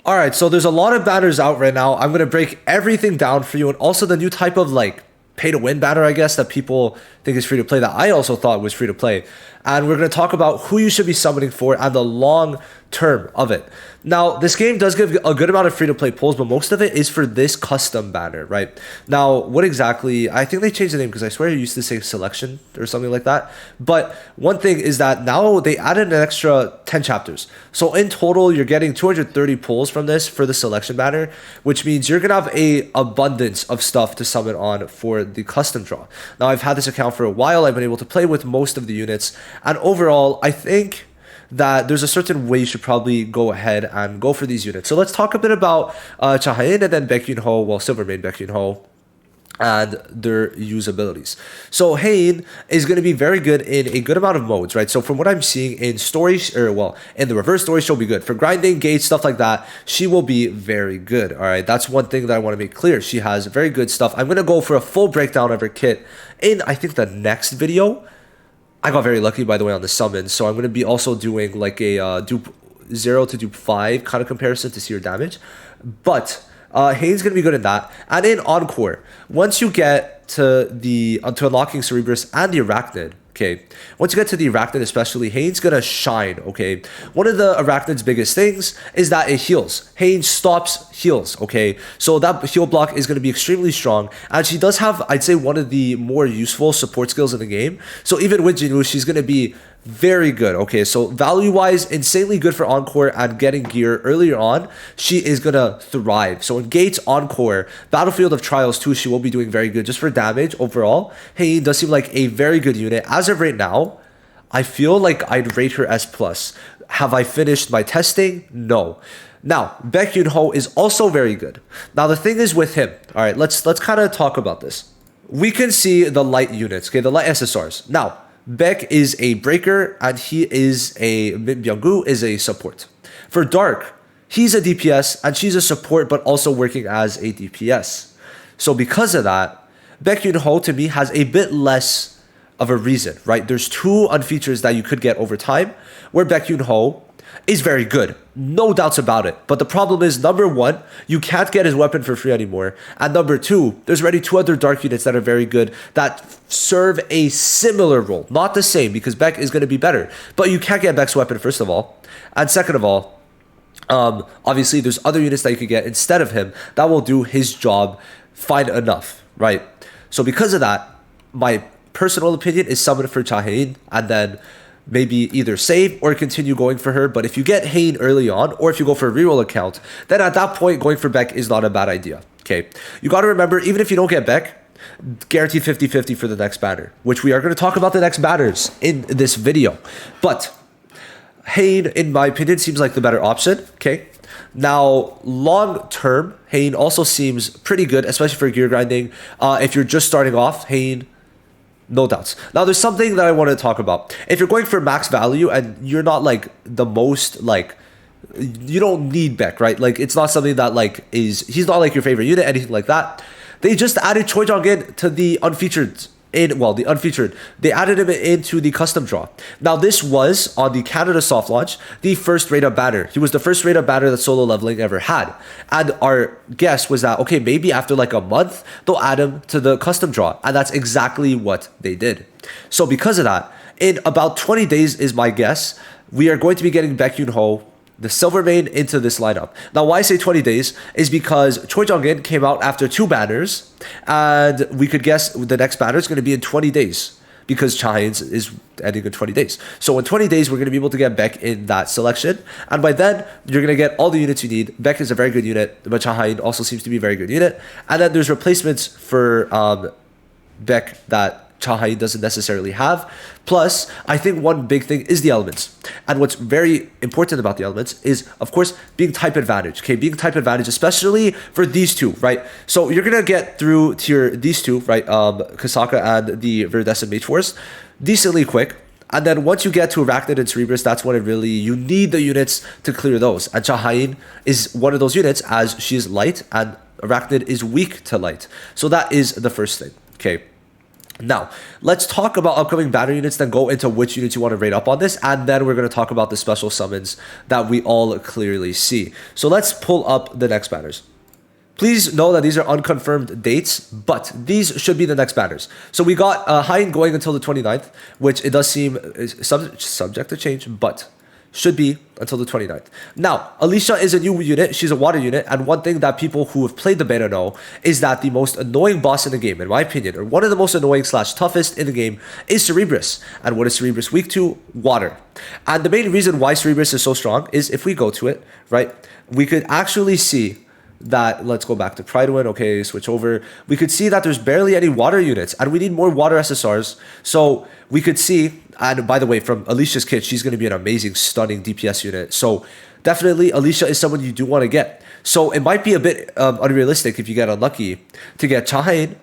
All right, so there's a lot of banners out right now. I'm gonna break everything down for you, and also the new type of like pay to win banner, I guess, that people think is free to play that I also thought was free to play. And we're gonna talk about who you should be summoning for and the long term of it. Now, this game does give a good amount of free to play pulls, but most of it is for this custom banner, right? Now, what exactly? I think they changed the name because I swear it used to say selection or something like that. But one thing is that now they added an extra 10 chapters. So in total, you're getting 230 pulls from this for the selection banner, which means you're gonna have a abundance of stuff to summon on for the custom draw. Now, I've had this account for a while. I've been able to play with most of the units, and overall, I think that there's a certain way you should probably go ahead and go for these units. So let's talk a bit about Chahain and then Baekhyun-ho, well, Silvermane Baekhyun-ho, and their usabilities. So Hain is going to be very good in a good amount of modes, right? So from what I'm seeing in stories, or well, in the reverse story, she'll be good. For grinding, gauge, stuff like that, she will be very good, all right? That's one thing that I want to make clear. She has very good stuff. I'm going to go for a full breakdown of her kit in, I think, the next video. I got very lucky, by the way, on the summon, so I'm going to be also doing like a dupe 0 to dupe 5 kind of comparison to see your damage. But Hane's going to be good in that. And in Encore, once you get to to unlocking Cerebrus and the Arachnid, okay, once you get to the Arachnid especially, Hane's going to shine, okay? One of the Arachnid's biggest things is that it heals. Hane stops heals, okay? So that heal block is going to be extremely strong. And she does have, I'd say, one of the more useful support skills in the game. So even with Jinwoo, she's going to be very good, okay? So value-wise, insanely good for Encore and getting gear earlier on. She is going to thrive. So in Gates, Encore, Battlefield of Trials too, she will be doing very good just for damage overall. Hane does seem like a very good unit. As of right now, I feel like I'd rate her S+. Have I finished my testing? No. Now, Baekhyun-ho is also very good. Now, the thing is with him, all right, let's kind of talk about this. We can see the light units, okay, the light SSRs. Now, Baek is a breaker and he is Min Byung-gu is a support. For Dark, he's a DPS and she's a support but also working as a DPS. So because of that, Baekhyun-ho to me has a bit less of a reason, right? There's two unfeatures that you could get over time where Baekhyun-ho is very good, no doubts about it. But the problem is, number one, you can't get his weapon for free anymore. And number two, there's already two other dark units that are very good that serve a similar role. Not the same, because Beck is going to be better. But you can't get Beck's weapon, first of all. And second of all, obviously, there's other units that you could get instead of him that will do his job fine enough, right? So because of that, my personal opinion is summon for Chahain and then maybe either save or continue going for her. But if you get Hain early on, or if you go for a reroll account, then at that point, going for Beck is not a bad idea, okay? You got to remember, even if you don't get Beck, guarantee 50-50 for the next banner, which we are going to talk about the next banners in this video. But Hain, in my opinion, seems like the better option, okay? Now, long term, Hain also seems pretty good, especially for gear grinding. If you're just starting off, Hain, no doubts. Now, there's something that I want to talk about. If you're going for max value and you're not like the most like, you don't need Beck, right? Like, it's not something that like he's not like your favorite unit, anything like that. They just added Choi Jong-in to the unfeatured. The unfeatured, they added him into the custom draw. Now, this was on the Canada soft launch, the first rate up banner. He was the first rate up banner that solo leveling ever had. And our guess was that, okay, maybe after like a month, they'll add him to the custom draw. And that's exactly what they did. So because of that, in about 20 days is my guess, we are going to be getting Baekhyun-ho, the Silvermane, into this lineup. Now, why I say 20 days is because Choi Jong-in came out after two banners, and we could guess the next banner is going to be in 20 days because Chahain's is ending in 20 days. So in 20 days, we're going to be able to get Beck in that selection, and by then, you're going to get all the units you need. Beck is a very good unit, but Chahain also seems to be a very good unit. And then there's replacements for Beck that Chahain doesn't necessarily have. Plus, I think one big thing is the elements. And what's very important about the elements is, of course, being type advantage. Okay, being type advantage, especially for these two, right? So you're gonna get through these two, right? Kasaka and the Viridescent Mage Force decently quick. And then once you get to Arachnid and Cerebrus, that's when you need the units to clear those. And Chahain is one of those units, as she is light and Arachnid is weak to light. So that is the first thing, okay? Now, let's talk about upcoming banner units, then go into which units you want to rate up on this, and then we're going to talk about the special summons that we all clearly see. So let's pull up the next banners. Please know that these are unconfirmed dates, but these should be the next banners. So we got Hein going until the 29th, which it does seem is subject to change, but should be until the 29th. Now, Alicia is a new unit. She's a water unit. And one thing that people who have played the beta know is that the most annoying boss in the game, in my opinion, or one of the most annoying / toughest in the game is Cerebrus. And what is Cerebrus weak to? Water. And the main reason why Cerebrus is so strong is if we go to it, right, we could actually see that, let's go back to Pridewin, okay, switch over. We could see that there's barely any water units, and we need more water SSRs. So we could see, and by the way, from Alicia's kit, she's going to be an amazing, stunning DPS unit. So definitely, Alicia is someone you do want to get. So it might be a bit unrealistic if you get unlucky to get Chahain,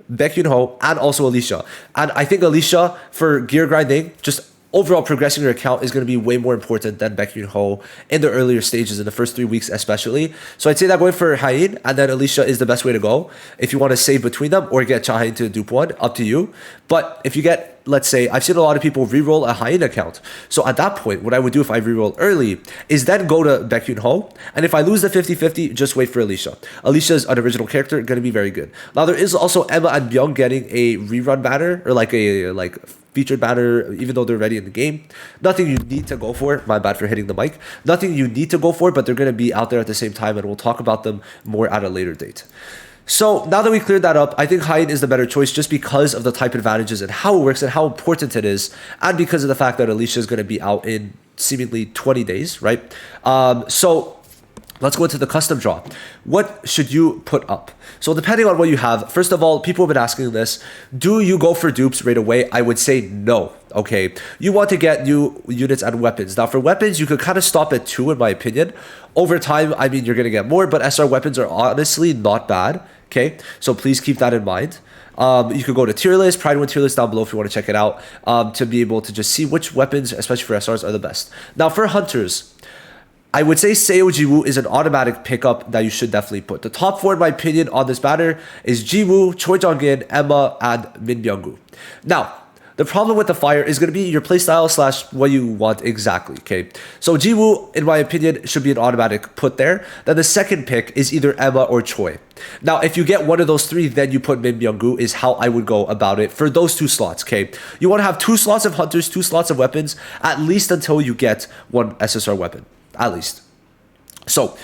Baek Yoon-ho, and also Alicia. And I think Alicia, for gear grinding, just overall progressing your account is going to be way more important than Baek Yoon-ho in the earlier stages, in the first 3 weeks especially. So I'd say that going for Hein and then Alicia is the best way to go if you want to save between them or get Chahain to dupe one, up to you. But if you get, let's say, I've seen a lot of people reroll a Hein account. So at that point, what I would do if I reroll early is then go to Baek Yoon-ho, and if I lose the 50-50, just wait for Alicia. Alicia's an original character, going to be very good. Now there is also Emma and Byung getting a rerun banner, or like a featured banner, even though they're already in the game. Nothing you need to go for. My bad for hitting the mic. Nothing you need to go for, but they're going to be out there at the same time, and we'll talk about them more at a later date. So now that we cleared that up, I think Hein is the better choice just because of the type advantages and how it works and how important it is, and because of the fact that Alicia is going to be out in seemingly 20 days, right? So let's go into the custom draw. What should you put up? So depending on what you have, first of all, people have been asking this, do you go for dupes right away? I would say no, okay? You want to get new units and weapons. Now for weapons, you could kind of stop at 2 in my opinion. Over time, I mean, you're going to get more, but SR weapons are honestly not bad, okay? So please keep that in mind. You could go to tier list, Pridewin tier list down below if you want to check it out, to be able to just see which weapons, especially for SRs, are the best. Now for hunters, I would say Seo Jiwoo is an automatic pickup that you should definitely put. The top 4, in my opinion, on this banner is Jiwoo, Choi Jong-in, Emma, and Min Byung-gu. Now, the problem with the fire is going to be your playstyle / what you want exactly, okay? So Jiwoo, in my opinion, should be an automatic put there. Then the second pick is either Emma or Choi. Now, if you get one of those 3, then you put Min Byung-gu is how I would go about it for those 2 slots, okay? You want to have 2 slots of hunters, 2 slots of weapons, at least until you get one SSR weapon. At least. So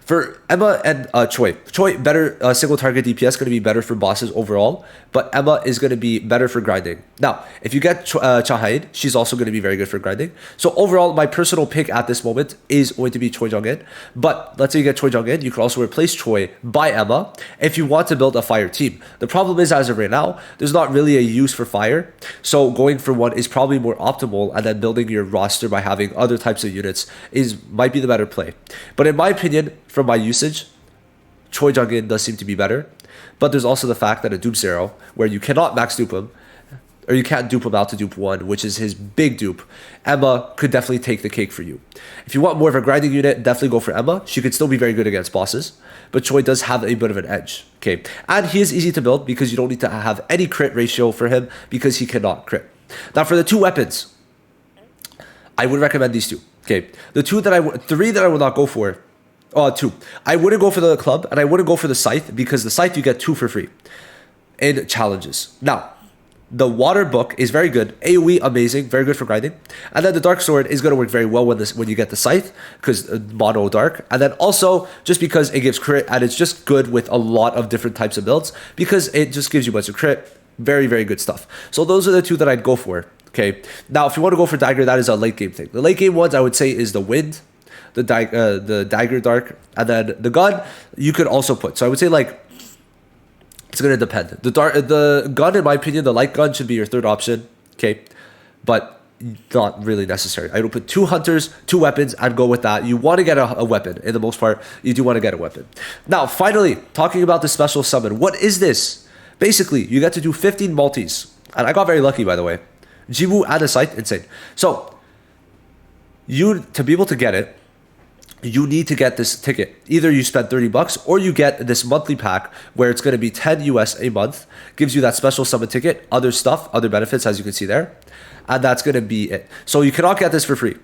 for Emma and Choi, better single target DPS, going to be better for bosses overall, but Emma is going to be better for grinding. Now, if you get Chahain, she's also going to be very good for grinding. So overall, my personal pick at this moment is going to be Choi Jong-in. But let's say you get Choi Jong-in, you can also replace Choi by Emma if you want to build a fire team. The problem is, as of right now, there's not really a use for fire. So going for one is probably more optimal, and then building your roster by having other types of units might be the better play. But in my opinion, from my usage, Choi Jong-in does seem to be better. But there's also the fact that a dupe 0, where you cannot max dupe him, or you can't dupe him out to dupe 1, which is his big dupe, Emma could definitely take the cake for you. If you want more of a grinding unit, definitely go for Emma. She could still be very good against bosses, but Choi does have a bit of an edge, okay? And he is easy to build because you don't need to have any crit ratio for him because he cannot crit. Now for the 2 weapons, I would recommend these 2, okay? The 3 that I would not go for, 2. I wouldn't go for the club, and I wouldn't go for the scythe, because the scythe you get 2 for free in challenges. Now, the water book is very good. AoE, amazing, very good for grinding. And then the dark sword is going to work very well when you get the scythe, because mono dark. And then also, just because it gives crit, and it's just good with a lot of different types of builds, because it just gives you a bunch of crit. Very, very good stuff. So those are the 2 that I'd go for, okay? Now, if you want to go for dagger, that is a late game thing. The late game ones, I would say, is the wind, the dagger dark, and then the gun you could also put. So I would say, like, it's gonna depend. The gun, in my opinion, the light gun should be your 3rd option, okay, but not really necessary. I would put 2 hunters, 2 weapons, and go with that. You want to get a weapon. In the most part, you do want to get a weapon. Now, finally, talking about the special summon. What is this? Basically, you get to do 15 multis, and I got very lucky, by the way. Jiwoo and a scythe, insane. So to be able to get it, you need to get this ticket. Either you spend 30 bucks or you get this monthly pack where it's going to be 10 US a month, gives you that special summon ticket, other stuff, other benefits, as you can see there. And that's going to be it. So you cannot get this for free.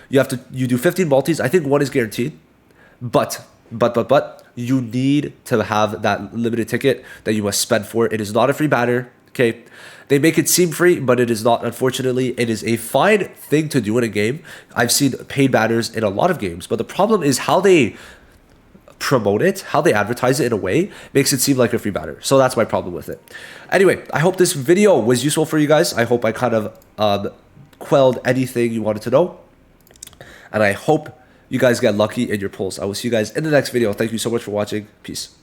You do 15 multis. I think one is guaranteed, but you need to have that limited ticket that you must spend for. It is not a free banner. Okay. They make it seem free, but it is not, unfortunately. It is a fine thing to do in a game. I've seen paid banners in a lot of games, but the problem is how they promote it, how they advertise it in a way, makes it seem like a free banner. So that's my problem with it. Anyway, I hope this video was useful for you guys. I hope I kind of quelled anything you wanted to know. And I hope you guys get lucky in your pulls. I will see you guys in the next video. Thank you so much for watching. Peace.